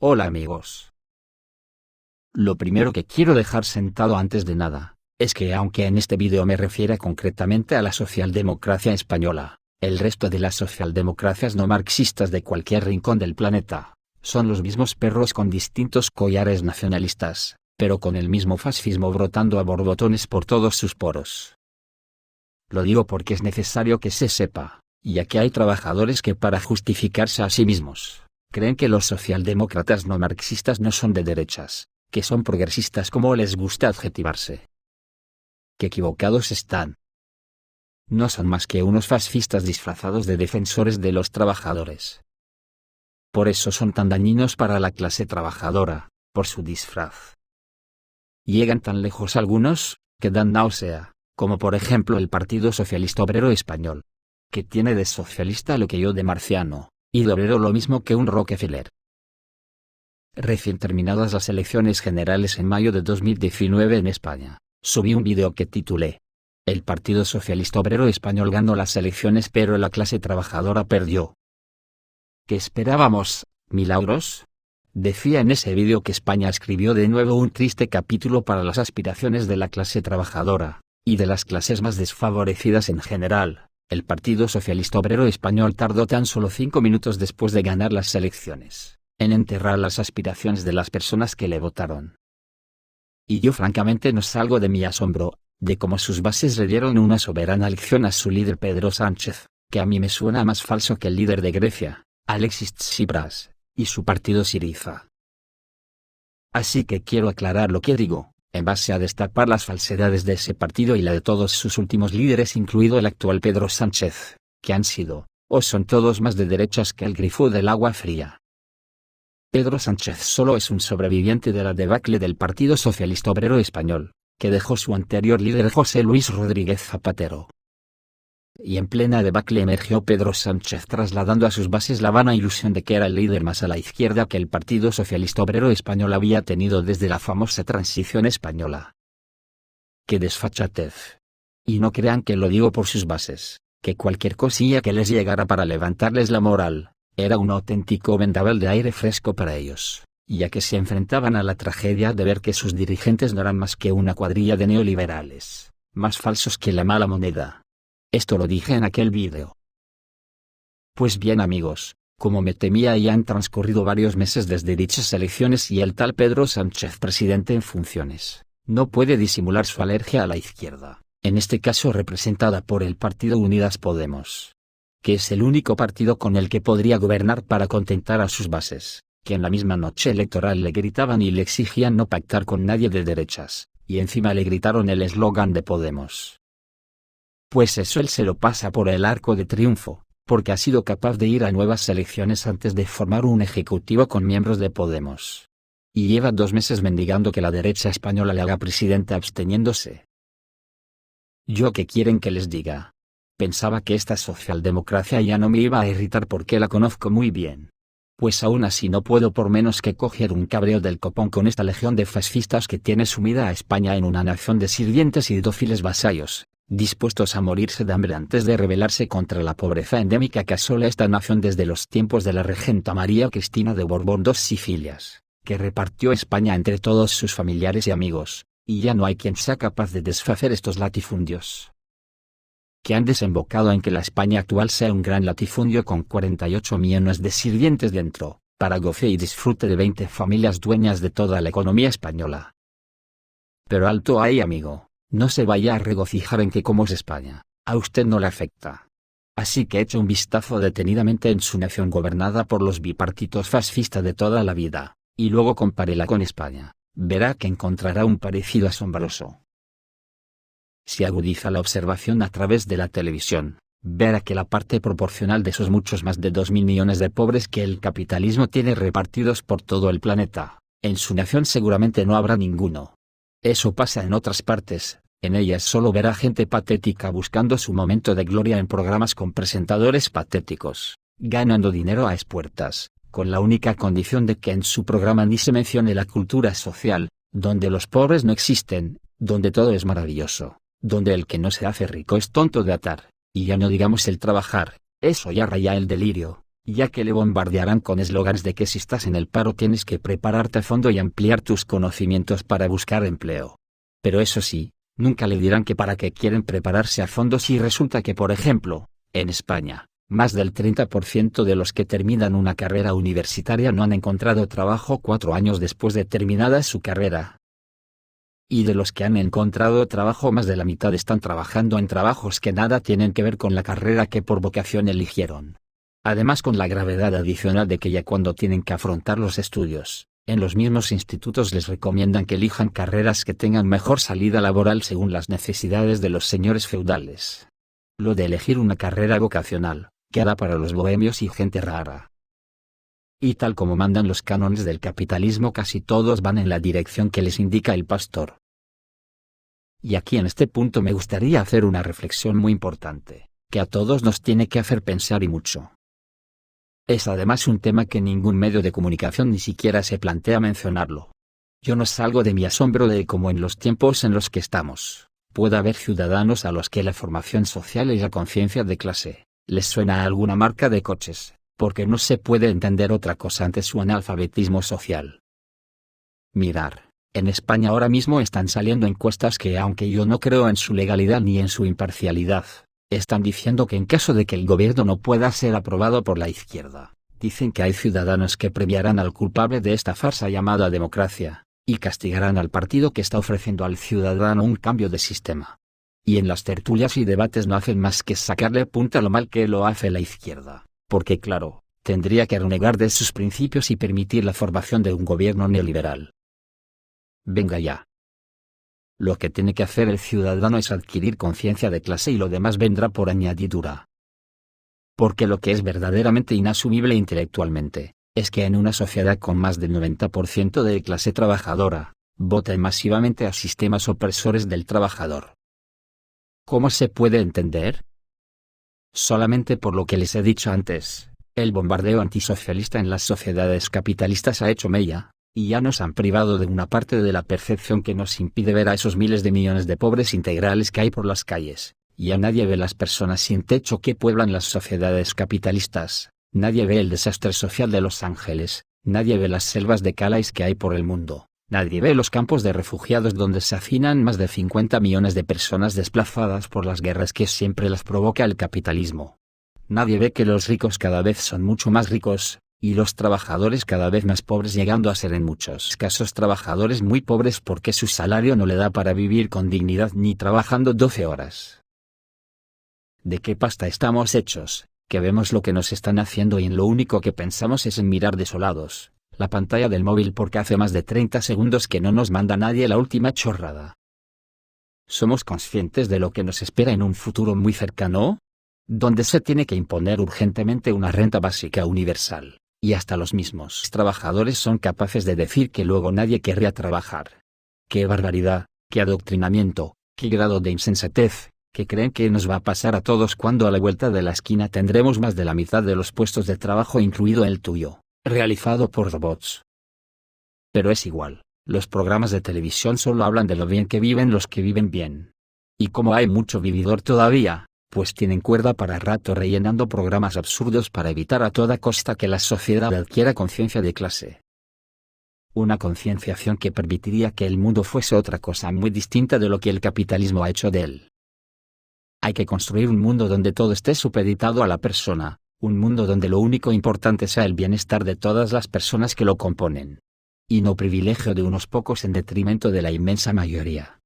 Hola amigos. Lo primero que quiero dejar sentado antes de nada, es que aunque en este vídeo me refiera concretamente a la socialdemocracia española, el resto de las socialdemocracias no marxistas de cualquier rincón del planeta, son los mismos perros con distintos collares nacionalistas, pero con el mismo fascismo brotando a borbotones por todos sus poros. Lo digo porque es necesario que se sepa, ya que hay trabajadores que para justificarse a sí mismos, creen que los socialdemócratas no marxistas no son de derechas, que son progresistas como les gusta adjetivarse. ¡Qué equivocados están! No son más que unos fascistas disfrazados de defensores de los trabajadores. Por eso son tan dañinos para la clase trabajadora, por su disfraz. Llegan tan lejos algunos, que dan náusea, como por ejemplo el Partido Socialista Obrero Español, que tiene de socialista lo que yo de marciano, y de obrero lo mismo que un Rockefeller. Recién terminadas las elecciones generales en mayo de 2019 en España, subí un vídeo que titulé "El Partido Socialista Obrero Español ganó las elecciones pero la clase trabajadora perdió". ¿Qué esperábamos, milagros? Decía en ese vídeo que España escribió de nuevo un triste capítulo para las aspiraciones de la clase trabajadora, y de las clases más desfavorecidas en general. El Partido Socialista Obrero Español tardó tan solo 5 minutos después de ganar las elecciones en enterrar las aspiraciones de las personas que le votaron. Y yo francamente no salgo de mi asombro, de cómo sus bases le dieron una soberana lección a su líder Pedro Sánchez, que a mí me suena más falso que el líder de Grecia, Alexis Tsipras, y su partido Syriza. Así que quiero aclarar lo que digo, en base a destapar las falsedades de ese partido y la de todos sus últimos líderes incluido el actual Pedro Sánchez, que han sido, o son todos más de derechas que el grifo del agua fría. Pedro Sánchez solo es un sobreviviente de la debacle del Partido Socialista Obrero Español, que dejó su anterior líder José Luis Rodríguez Zapatero. Y en plena debacle emergió Pedro Sánchez trasladando a sus bases la vana ilusión de que era el líder más a la izquierda que el Partido Socialista Obrero Español había tenido desde la famosa transición española. ¡Qué desfachatez! Y no crean que lo digo por sus bases, que cualquier cosilla que les llegara para levantarles la moral era un auténtico vendaval de aire fresco para ellos, ya que se enfrentaban a la tragedia de ver que sus dirigentes no eran más que una cuadrilla de neoliberales, más falsos que la mala moneda. Esto lo dije en aquel vídeo. Pues bien amigos, como me temía ya han transcurrido varios meses desde dichas elecciones y el tal Pedro Sánchez presidente en funciones, no puede disimular su alergia a la izquierda, en este caso representada por el partido Unidas Podemos, que es el único partido con el que podría gobernar para contentar a sus bases, que en la misma noche electoral le gritaban y le exigían no pactar con nadie de derechas, y encima le gritaron el eslogan de Podemos. Pues eso él se lo pasa por el arco de triunfo, porque ha sido capaz de ir a nuevas elecciones antes de formar un ejecutivo con miembros de Podemos. Y lleva 2 meses mendigando que la derecha española le haga presidente absteniéndose. ¿Yo qué quieren que les diga? Pensaba que esta socialdemocracia ya no me iba a irritar porque la conozco muy bien. Pues aún así no puedo por menos que coger un cabreo del copón con esta legión de fascistas que tiene sumida a España en una nación de sirvientes y dóciles vasallos, dispuestos a morirse de hambre antes de rebelarse contra la pobreza endémica que asola esta nación desde los tiempos de la regenta María Cristina de Borbón dos Sicilias, que repartió España entre todos sus familiares y amigos, y ya no hay quien sea capaz de desfacer estos latifundios, que han desembocado en que la España actual sea un gran latifundio con 48 millones de sirvientes dentro, para goce y disfrute de 20 familias dueñas de toda la economía española. Pero alto ahí amigo, no se vaya a regocijar en que como es España, a usted no le afecta. Así que eche un vistazo detenidamente en su nación gobernada por los bipartitos fascistas de toda la vida, y luego compárela con España, verá que encontrará un parecido asombroso. Si agudiza la observación a través de la televisión, verá que la parte proporcional de esos muchos más de 2.000 millones de pobres que el capitalismo tiene repartidos por todo el planeta, en su nación seguramente no habrá ninguno. Eso pasa en otras partes, en ellas solo verá gente patética buscando su momento de gloria en programas con presentadores patéticos, ganando dinero a espuertas, con la única condición de que en su programa ni se mencione la cultura social, donde los pobres no existen, donde todo es maravilloso, donde el que no se hace rico es tonto de atar, y ya no digamos el trabajar, eso ya raya el delirio, ya que le bombardearán con eslogans de que si estás en el paro tienes que prepararte a fondo y ampliar tus conocimientos para buscar empleo. Pero eso sí, nunca le dirán que para qué quieren prepararse a fondo si resulta que, por ejemplo, en España, más del 30% de los que terminan una carrera universitaria no han encontrado trabajo 4 años después de terminada su carrera. Y de los que han encontrado trabajo, más de la mitad están trabajando en trabajos que nada tienen que ver con la carrera que por vocación eligieron. Además, con la gravedad adicional de que ya cuando tienen que afrontar los estudios, en los mismos institutos les recomiendan que elijan carreras que tengan mejor salida laboral según las necesidades de los señores feudales. Lo de elegir una carrera vocacional, queda para los bohemios y gente rara. Y tal como mandan los cánones del capitalismo, casi todos van en la dirección que les indica el pastor. Y aquí en este punto me gustaría hacer una reflexión muy importante, que a todos nos tiene que hacer pensar y mucho. Es además un tema que ningún medio de comunicación ni siquiera se plantea mencionarlo. Yo no salgo de mi asombro de cómo en los tiempos en los que estamos, puede haber ciudadanos a los que la formación social y la conciencia de clase les suena a alguna marca de coches, porque no se puede entender otra cosa ante su analfabetismo social. Mirar, en España ahora mismo están saliendo encuestas que, aunque yo no creo en su legalidad ni en su imparcialidad, están diciendo que en caso de que el gobierno no pueda ser aprobado por la izquierda, dicen que hay ciudadanos que premiarán al culpable de esta farsa llamada democracia, y castigarán al partido que está ofreciendo al ciudadano un cambio de sistema. Y en las tertulias y debates no hacen más que sacarle punta a lo mal que lo hace la izquierda, porque claro, tendría que renegar de sus principios y permitir la formación de un gobierno neoliberal. Venga ya. Lo que tiene que hacer el ciudadano es adquirir conciencia de clase y lo demás vendrá por añadidura. Porque lo que es verdaderamente inasumible intelectualmente, es que en una sociedad con más del 90% de clase trabajadora, voten masivamente a sistemas opresores del trabajador. ¿Cómo se puede entender? Solamente por lo que les he dicho antes, el bombardeo antisocialista en las sociedades capitalistas ha hecho mella, y ya nos han privado de una parte de la percepción que nos impide ver a esos miles de millones de pobres integrales que hay por las calles. Ya nadie ve las personas sin techo que pueblan las sociedades capitalistas, nadie ve el desastre social de Los Ángeles, nadie ve las selvas de Calais que hay por el mundo, nadie ve los campos de refugiados donde se hacinan más de 50 millones de personas desplazadas por las guerras que siempre las provoca el capitalismo. Nadie ve que los ricos cada vez son mucho más ricos, y los trabajadores cada vez más pobres, llegando a ser en muchos casos trabajadores muy pobres porque su salario no le da para vivir con dignidad ni trabajando 12 horas. ¿De qué pasta estamos hechos, que vemos lo que nos están haciendo y en lo único que pensamos es en mirar desolados la pantalla del móvil porque hace más de 30 segundos que no nos manda nadie la última chorrada? ¿Somos conscientes de lo que nos espera en un futuro muy cercano? Donde se tiene que imponer urgentemente una renta básica universal, y hasta los mismos trabajadores son capaces de decir que luego nadie querría trabajar. ¡Qué barbaridad, qué adoctrinamiento, qué grado de insensatez! Que creen que nos va a pasar a todos cuando a la vuelta de la esquina tendremos más de la mitad de los puestos de trabajo, incluido el tuyo, realizado por robots. Pero es igual, los programas de televisión solo hablan de lo bien que viven los que viven bien. Y como hay mucho vividor todavía, pues tienen cuerda para rato rellenando programas absurdos para evitar a toda costa que la sociedad adquiera conciencia de clase. Una concienciación que permitiría que el mundo fuese otra cosa muy distinta de lo que el capitalismo ha hecho de él. Hay que construir un mundo donde todo esté supeditado a la persona, un mundo donde lo único importante sea el bienestar de todas las personas que lo componen. Y no privilegio de unos pocos en detrimento de la inmensa mayoría.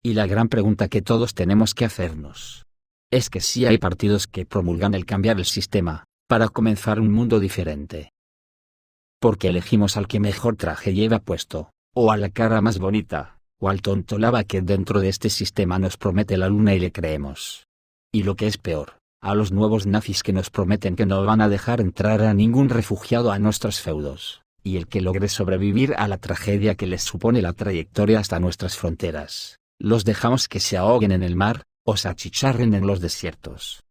Y la gran pregunta que todos tenemos que hacernos es que si hay partidos que promulgan el cambiar el sistema, para comenzar un mundo diferente. Porque elegimos al que mejor traje lleva puesto, o a la cara más bonita, o al tonto lava que dentro de este sistema nos promete la luna y le creemos. Y lo que es peor, a los nuevos nazis que nos prometen que no van a dejar entrar a ningún refugiado a nuestros feudos, y el que logre sobrevivir a la tragedia que les supone la trayectoria hasta nuestras fronteras, los dejamos que se ahoguen en el mar, o se achicharren en los desiertos.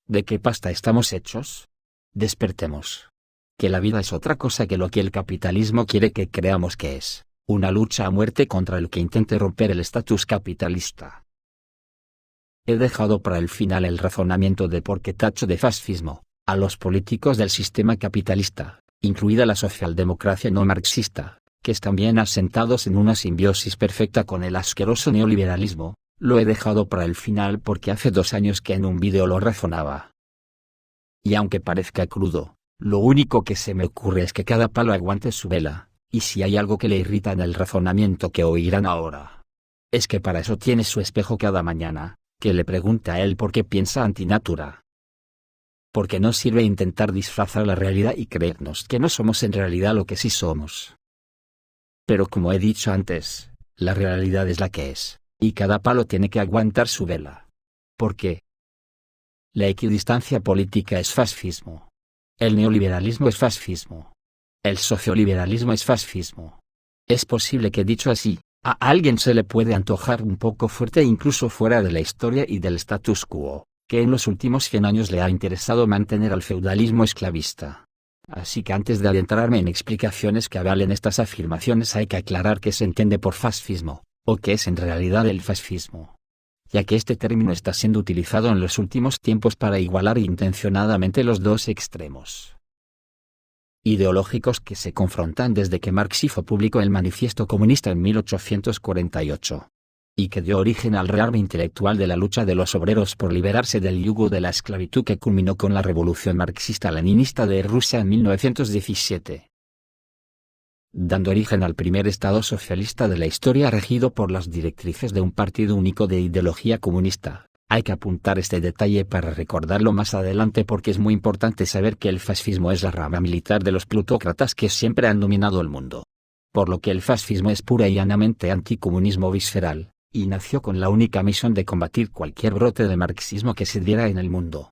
¿De qué pasta estamos hechos? Despertemos. Que la vida es otra cosa que lo que el capitalismo quiere que creamos que es. Una lucha a muerte contra el que intente romper el estatus capitalista. He dejado para el final el razonamiento de por qué tacho de fascismo, a los políticos del sistema capitalista, incluida la socialdemocracia no marxista, que están bien asentados en una simbiosis perfecta con el asqueroso neoliberalismo, lo he dejado para el final porque hace 2 años que en un vídeo lo razonaba. Y aunque parezca crudo, lo único que se me ocurre es que cada palo aguante su vela, y si hay algo que le irrita en el razonamiento que oirán ahora, es que para eso tiene su espejo cada mañana, que le pregunte a él por qué piensa antinatura. Porque no sirve intentar disfrazar la realidad y creernos que no somos en realidad lo que sí somos. Pero como he dicho antes, la realidad es la que es, y cada palo tiene que aguantar su vela. ¿Por qué? La equidistancia política es fascismo. El neoliberalismo es fascismo. El socioliberalismo es fascismo. Es posible que dicho así, a alguien se le puede antojar un poco fuerte incluso fuera de la historia y del status quo, que en los últimos 100 años le ha interesado mantener al feudalismo esclavista. Así que antes de adentrarme en explicaciones que avalen estas afirmaciones hay que aclarar qué se entiende por fascismo, o qué es en realidad el fascismo, ya que este término está siendo utilizado en los últimos tiempos para igualar intencionadamente los dos extremos ideológicos que se confrontan desde que Marx hizo público el Manifiesto Comunista en 1848, y que dio origen al rearme intelectual de la lucha de los obreros por liberarse del yugo de la esclavitud que culminó con la Revolución Marxista-Leninista de Rusia en 1917. Dando origen al primer Estado socialista de la historia regido por las directrices de un partido único de ideología comunista. Hay que apuntar este detalle para recordarlo más adelante porque es muy importante saber que el fascismo es la rama militar de los plutócratas que siempre han dominado el mundo. Por lo que el fascismo es pura y llanamente anticomunismo visceral, y nació con la única misión de combatir cualquier brote de marxismo que se diera en el mundo.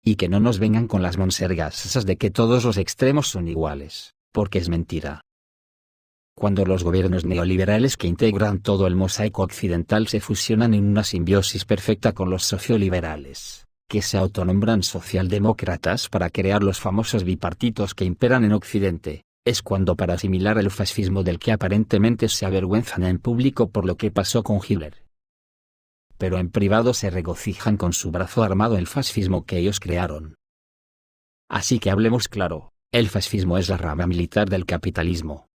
Y que no nos vengan con las monsergas esas de que todos los extremos son iguales, porque es mentira. Cuando los gobiernos neoliberales que integran todo el mosaico occidental se fusionan en una simbiosis perfecta con los socioliberales, que se autonombran socialdemócratas para crear los famosos bipartitos que imperan en Occidente, es cuando para asimilar el fascismo del que aparentemente se avergüenzan en público por lo que pasó con Hitler, pero en privado se regocijan con su brazo armado el fascismo que ellos crearon. Así que hablemos claro, el fascismo es la rama militar del capitalismo.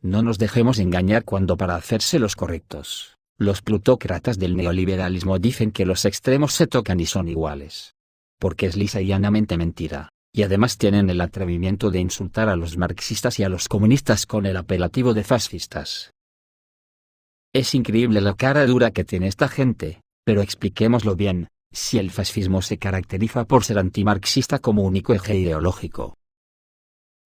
No nos dejemos engañar cuando para hacerse los correctos, los plutócratas del neoliberalismo dicen que los extremos se tocan y son iguales. Porque es lisa y llanamente mentira, y además tienen el atrevimiento de insultar a los marxistas y a los comunistas con el apelativo de fascistas. Es increíble la cara dura que tiene esta gente, pero expliquémoslo bien, si el fascismo se caracteriza por ser antimarxista como único eje ideológico.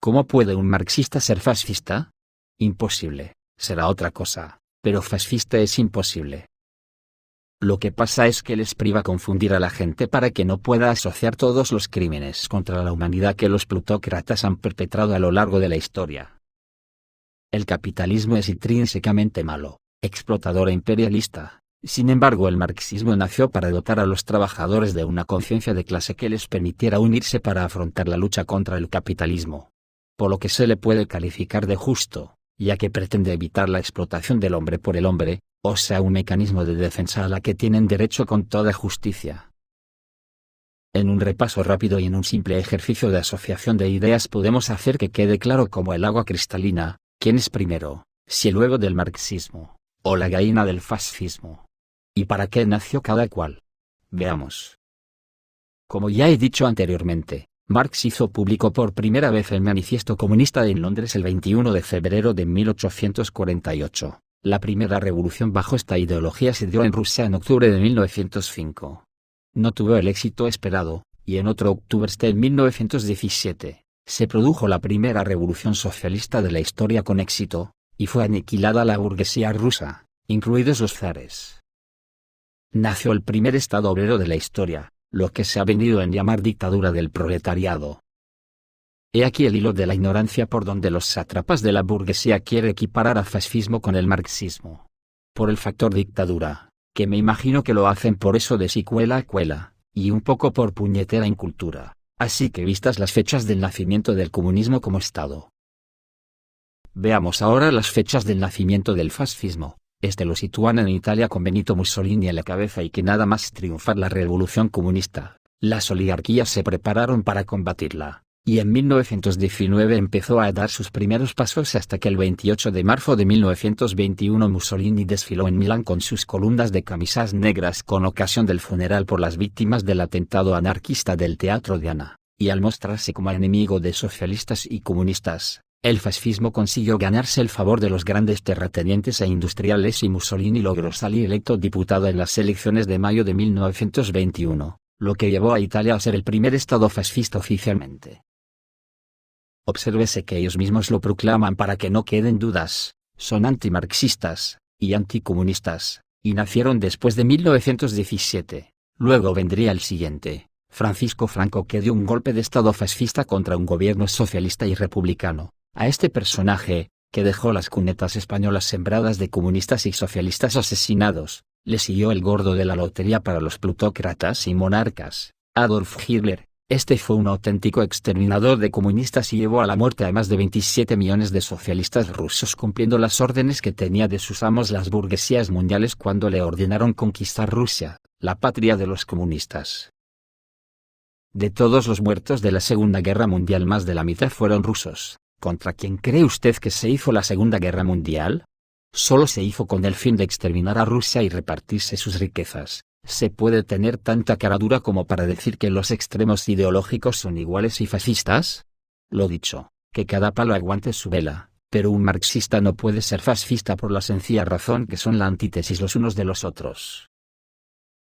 ¿Cómo puede un marxista ser fascista? Imposible, será otra cosa, pero fascista es imposible. Lo que pasa es que les priva confundir a la gente para que no pueda asociar todos los crímenes contra la humanidad que los plutócratas han perpetrado a lo largo de la historia. El capitalismo es intrínsecamente malo, explotador e imperialista. Sin embargo, el marxismo nació para dotar a los trabajadores de una conciencia de clase que les permitiera unirse para afrontar la lucha contra el capitalismo. Por lo que se le puede calificar de justo, ya que pretende evitar la explotación del hombre por el hombre, o sea un mecanismo de defensa a la que tienen derecho con toda justicia. En un repaso rápido y en un simple ejercicio de asociación de ideas podemos hacer que quede claro como el agua cristalina, quién es primero, si el huevo del marxismo, o la gallina del fascismo. ¿Y para qué nació cada cual? Veamos. Como ya he dicho anteriormente, Marx hizo público por primera vez el Manifiesto Comunista en Londres el 21 de febrero de 1848. La primera revolución bajo esta ideología se dio en Rusia en octubre de 1905. No tuvo el éxito esperado, y en otro octubre en 1917, se produjo la primera revolución socialista de la historia con éxito, y fue aniquilada la burguesía rusa, incluidos los zares. Nació el primer Estado obrero de la historia, lo que se ha venido en llamar dictadura del proletariado. He aquí el hilo de la ignorancia por donde los sátrapas de la burguesía quieren equiparar al fascismo con el marxismo. Por el factor dictadura, que me imagino que lo hacen por eso de si cuela cuela, y un poco por puñetera incultura, así que vistas las fechas del nacimiento del comunismo como Estado. Veamos ahora las fechas del nacimiento del fascismo. Lo sitúan en Italia con Benito Mussolini a la cabeza y que nada más triunfar la revolución comunista, Las oligarquías se prepararon para combatirla, y en 1919 empezó a dar sus primeros pasos hasta que el 28 de marzo de 1921 Mussolini desfiló en Milán con sus columnas de camisas negras con ocasión del funeral por las víctimas del atentado anarquista del Teatro Diana, y al mostrarse como enemigo de socialistas y comunistas, el fascismo consiguió ganarse el favor de los grandes terratenientes e industriales y Mussolini logró salir electo diputado en las elecciones de mayo de 1921, lo que llevó a Italia a ser el primer estado fascista oficialmente. Obsérvese que ellos mismos lo proclaman para que no queden dudas, son antimarxistas y anticomunistas, y nacieron después de 1917. Luego vendría el siguiente, Francisco Franco, que dio un golpe de estado fascista contra un gobierno socialista y republicano. A este personaje, que dejó las cunetas españolas sembradas de comunistas y socialistas asesinados, le siguió el gordo de la lotería para los plutócratas y monarcas, Adolf Hitler. Este fue un auténtico exterminador de comunistas y llevó a la muerte a más de 27 millones de socialistas rusos cumpliendo las órdenes que tenía de sus amos las burguesías mundiales cuando le ordenaron conquistar Rusia, la patria de los comunistas. De todos los muertos de la Segunda Guerra Mundial, más de la mitad fueron rusos. ¿Contra quién cree usted que se hizo la Segunda Guerra Mundial? Solo se hizo con el fin de exterminar a Rusia y repartirse sus riquezas. ¿Se puede tener tanta caradura como para decir que los extremos ideológicos son iguales y fascistas? Lo dicho, que cada palo aguante su vela, pero un marxista no puede ser fascista por la sencilla razón que son la antítesis los unos de los otros.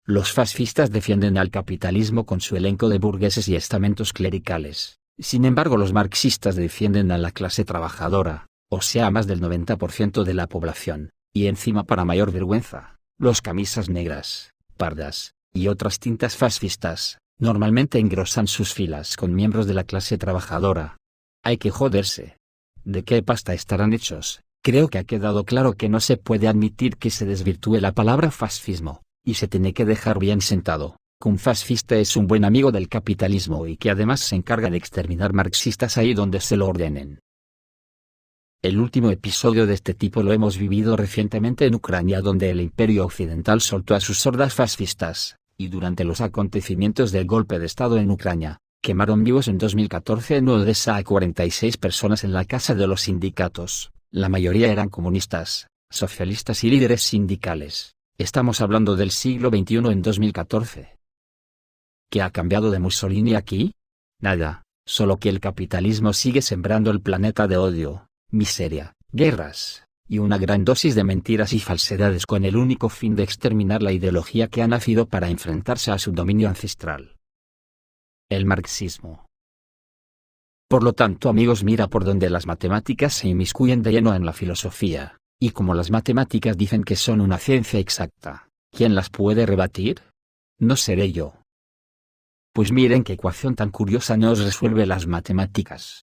Los fascistas defienden al capitalismo con su elenco de burgueses y estamentos clericales, sin embargo los marxistas defienden a la clase trabajadora, o sea a más del 90% de la población, y encima para mayor vergüenza, los camisas negras, pardas, y otras tintas fascistas, normalmente engrosan sus filas con miembros de la clase trabajadora. Hay que joderse. ¿De qué pasta estarán hechos? Creo que ha quedado claro que no se puede admitir que se desvirtúe la palabra fascismo, y se tiene que dejar bien sentado, que un fascista es un buen amigo del capitalismo y que además se encarga de exterminar marxistas ahí donde se lo ordenen. El último episodio de este tipo lo hemos vivido recientemente en Ucrania, donde el Imperio Occidental soltó a sus hordas fascistas, y durante los acontecimientos del golpe de Estado en Ucrania, quemaron vivos en 2014 en Odessa a 46 personas en la casa de los sindicatos. La mayoría eran comunistas, socialistas y líderes sindicales. Estamos hablando del siglo XXI en 2014. ¿Qué ha cambiado de Mussolini aquí? Nada, solo que el capitalismo sigue sembrando el planeta de odio, miseria, guerras, y una gran dosis de mentiras y falsedades con el único fin de exterminar la ideología que ha nacido para enfrentarse a su dominio ancestral. El marxismo. Por lo tanto, amigos, mira por donde las matemáticas se inmiscuyen de lleno en la filosofía, y como las matemáticas dicen que son una ciencia exacta, ¿quién las puede rebatir? No seré yo. Pues miren qué ecuación tan curiosa nos resuelve las matemáticas.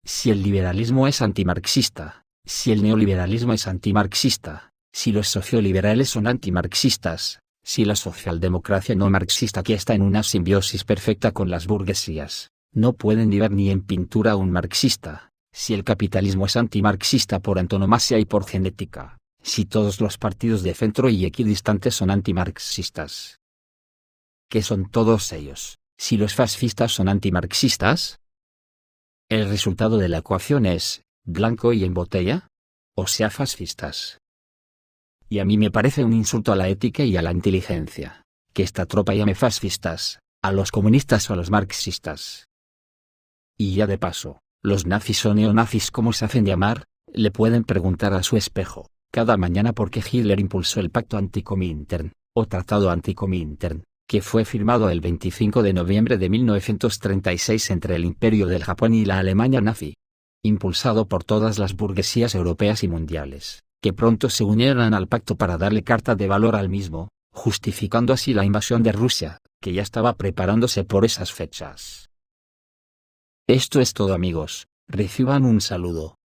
Si el liberalismo es antimarxista, si el neoliberalismo es antimarxista, si los socioliberales son antimarxistas, si la socialdemocracia no marxista que está en una simbiosis perfecta con las burguesías, no pueden ni ver ni en pintura a un marxista, si el capitalismo es antimarxista por antonomasia y por genética, si todos los partidos de centro y equidistantes son antimarxistas. ¿Qué son todos ellos, si los fascistas son antimarxistas? El resultado de la ecuación es, blanco y en botella, o sea fascistas. Y a mí me parece un insulto a la ética y a la inteligencia, que esta tropa llame fascistas, a los comunistas o a los marxistas. Y ya de paso, los nazis o neonazis como se hacen llamar, le pueden preguntar a su espejo, cada mañana por qué Hitler impulsó el pacto anticomintern, o tratado anticomintern, que fue firmado el 25 de noviembre de 1936 entre el Imperio del Japón y la Alemania nazi. Impulsado por todas las burguesías europeas y mundiales, que pronto se unieron al pacto para darle carta de valor al mismo, justificando así la invasión de Rusia, que ya estaba preparándose por esas fechas. Esto es todo, amigos, reciban un saludo.